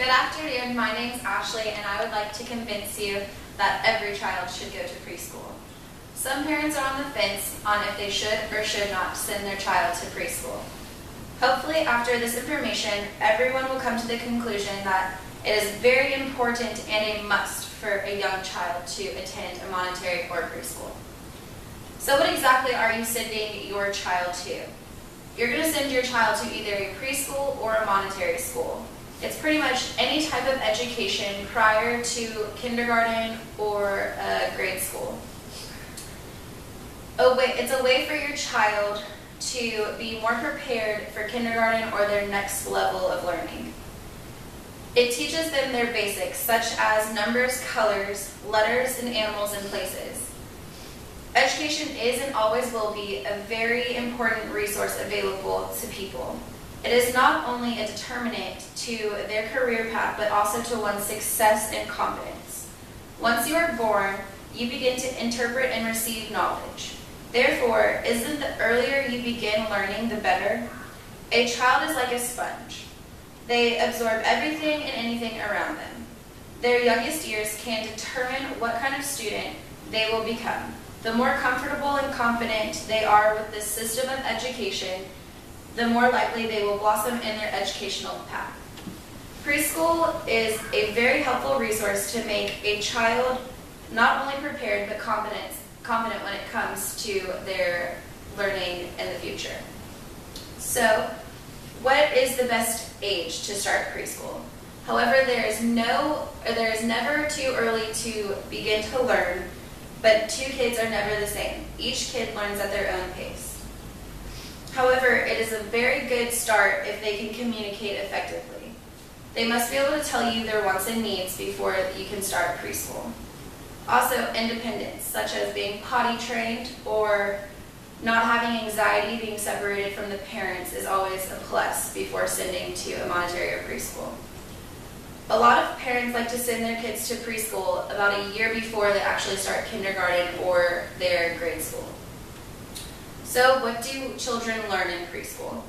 Good afternoon, my name is Ashley and I would like to convince you that every child should go to preschool. Some parents are on the fence on if they should or should not send their child to preschool. Hopefully after this information, everyone will come to the conclusion that it is very important and a must for a young child to attend a monetary or preschool. So what exactly are you sending your child to? You're going to send your child to either a preschool or a monetary school. It's pretty much any type of education prior to kindergarten or grade school. It's a way for your child to be more prepared for kindergarten or their next level of learning. It teaches them their basics, such as numbers, colors, letters, and animals and places. Education is and always will be a very important resource available to people. It is not only a determinant to their career path, but also to one's success and confidence. Once you are born, you begin to interpret and receive knowledge. Therefore, isn't the earlier you begin learning, the better? A child is like a sponge. They absorb everything and anything around them. Their youngest years can determine what kind of student they will become. The more comfortable and confident they are with this system of education, the more likely they will blossom in their educational path. Preschool is a very helpful resource to make a child not only prepared but confident when it comes to their learning in the future. So, what is the best age to start preschool? However, there is never too early to begin to learn, but two kids are never the same. Each kid learns at their own pace. However, it is a very good start if they can communicate effectively. They must be able to tell you their wants and needs before you can start preschool. Also, independence, such as being potty trained or not having anxiety being separated from the parents, is always a plus before sending to a monetary or preschool. A lot of parents like to send their kids to preschool about a year before they actually start kindergarten or their grade school. So what do children learn in preschool?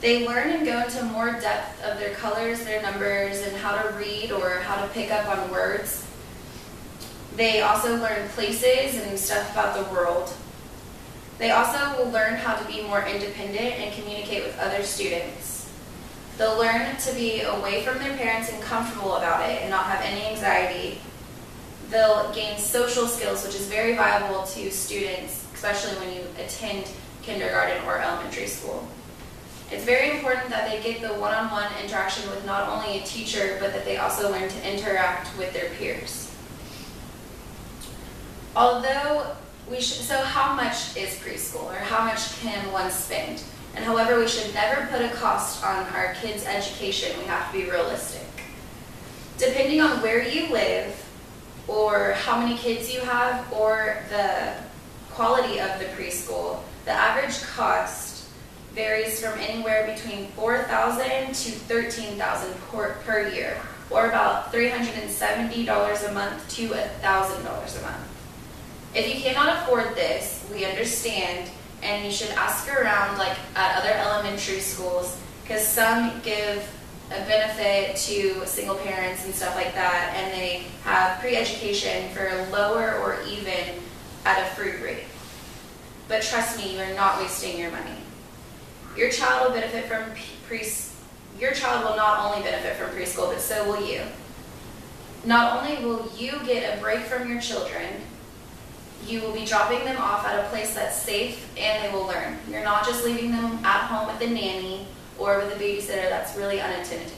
They learn and go into more depth of their colors, their numbers, and how to read or how to pick up on words. They also learn places and stuff about the world. They also will learn how to be more independent and communicate with other students. They'll learn to be away from their parents and comfortable about it and not have any anxiety. They'll gain social skills, which is very valuable to students, especially when you attend kindergarten or elementary school. It's very important that they get the one-on-one interaction with not only a teacher, but that they also learn to interact with their peers. So how much is preschool, or how much can one spend? And however, we should never put a cost on our kids' education. We have to be realistic. Depending on where you live, or how many kids you have, or the quality of the preschool, the average cost varies from anywhere between $4,000 to $13,000 per year, or about $370 a month to $1,000 a month. If you cannot afford this, we understand, and you should ask around, like at other elementary schools, because some give a benefit to single parents and stuff like that, and they have pre-education for lower or even at a free rate. But trust me, you're not wasting your money. Your child will benefit from Your child will not only benefit from preschool, but so will you. Not only will you get a break from your children, you will be dropping them off at a place that's safe and they will learn. You're not just leaving them at home with a nanny or with a babysitter that's really unattentive.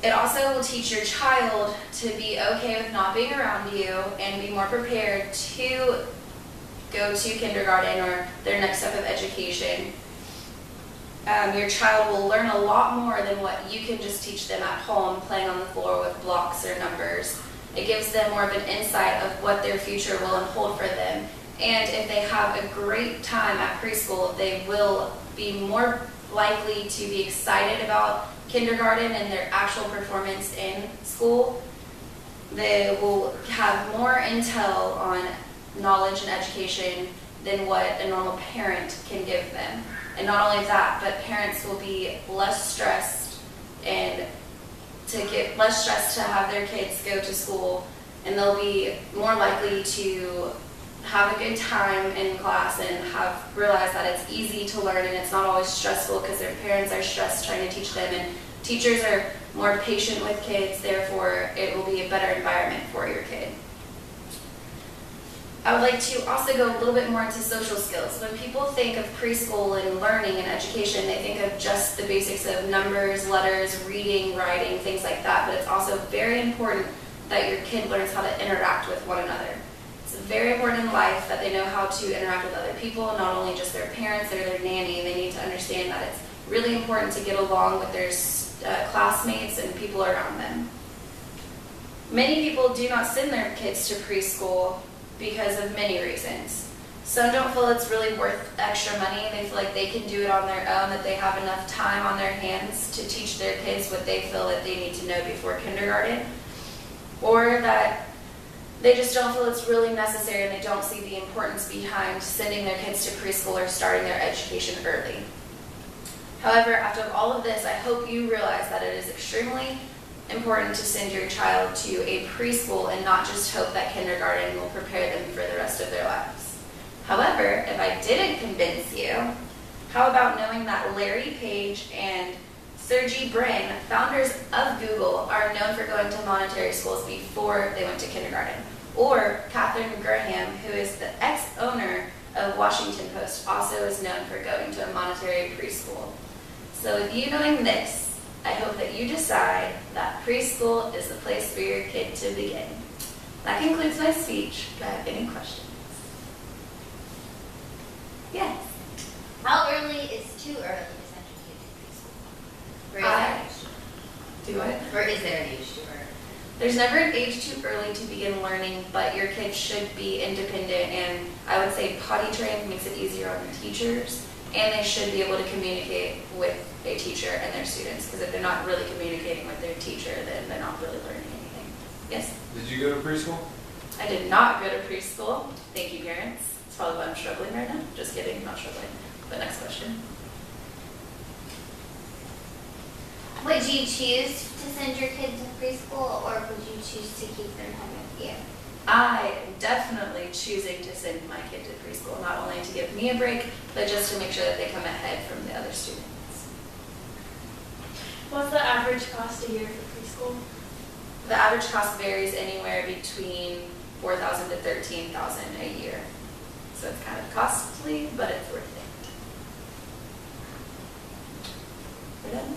It also will teach your child to be okay with not being around you and be more prepared to go to kindergarten or their next step of education. Your child will learn a lot more than what you can just teach them at home playing on the floor with blocks or numbers. It gives them more of an insight of what their future will hold for them. And if they have a great time at preschool, they will be more likely to be excited about kindergarten and their actual performance in school. They will have more intel on knowledge and education than what a normal parent can give them. And not only that, but parents will be less stressed and less stressed to have their kids go to school, and they'll be more likely to have a good time in class and realize that it's easy to learn and it's not always stressful because their parents are stressed trying to teach them, and teachers are more patient with kids, therefore it will be a better environment for your kid. I would like to also go a little bit more into social skills. When people think of preschool and learning and education, they think of just the basics of numbers, letters, reading, writing, things like that, but it's also very important that your kid learns how to interact with one another. It's very important in life that they know how to interact with other people, not only just their parents or their nanny. They need to understand that it's really important to get along with their classmates and people around them. Many people do not send their kids to preschool because of many reasons. Some don't feel it's really worth extra money. They feel like they can do it on their own, that they have enough time on their hands to teach their kids what they feel that they need to know before kindergarten, or that they just don't feel it's really necessary and they don't see the importance behind sending their kids to preschool or starting their education early. However, after all of this, I hope you realize that it is extremely important to send your child to a preschool and not just hope that kindergarten will prepare them for the rest of their lives. However, if I didn't convince you, how about knowing that Larry Page and Sergey Brin, founders of Google, are known for going to Montessori schools before they went to kindergarten? Or Catherine Graham, who is the ex-owner of Washington Post, also is known for going to a Montessori preschool. So with you knowing this, I hope that you decide that preschool is the place for your kid to begin. That concludes my speech. Do I have any questions? Yes. How early is too early to send your kid to preschool? Or is there an age? Do what? Or is there an age too early? There's never an age too early to begin learning, but your kid should be independent, and I would say potty trained makes it easier on the teachers, and they should be able to communicate with a teacher and their students, because if they're not really communicating with their teacher, then they're not really learning anything. Yes? Did you go to preschool? I did not go to preschool. Thank you, parents. That's probably why I'm struggling right now. Just kidding, I'm not struggling. But next question. Would you choose to send your kid to preschool, or would you choose to keep them home with you? I am definitely choosing to send my kid to preschool, not only to give me a break, but just to make sure that they come ahead from the other students. What's the average cost a year for preschool? The average cost varies anywhere between $4,000 to $13,000 a year. So it's kind of costly, but it's worth it. We're done?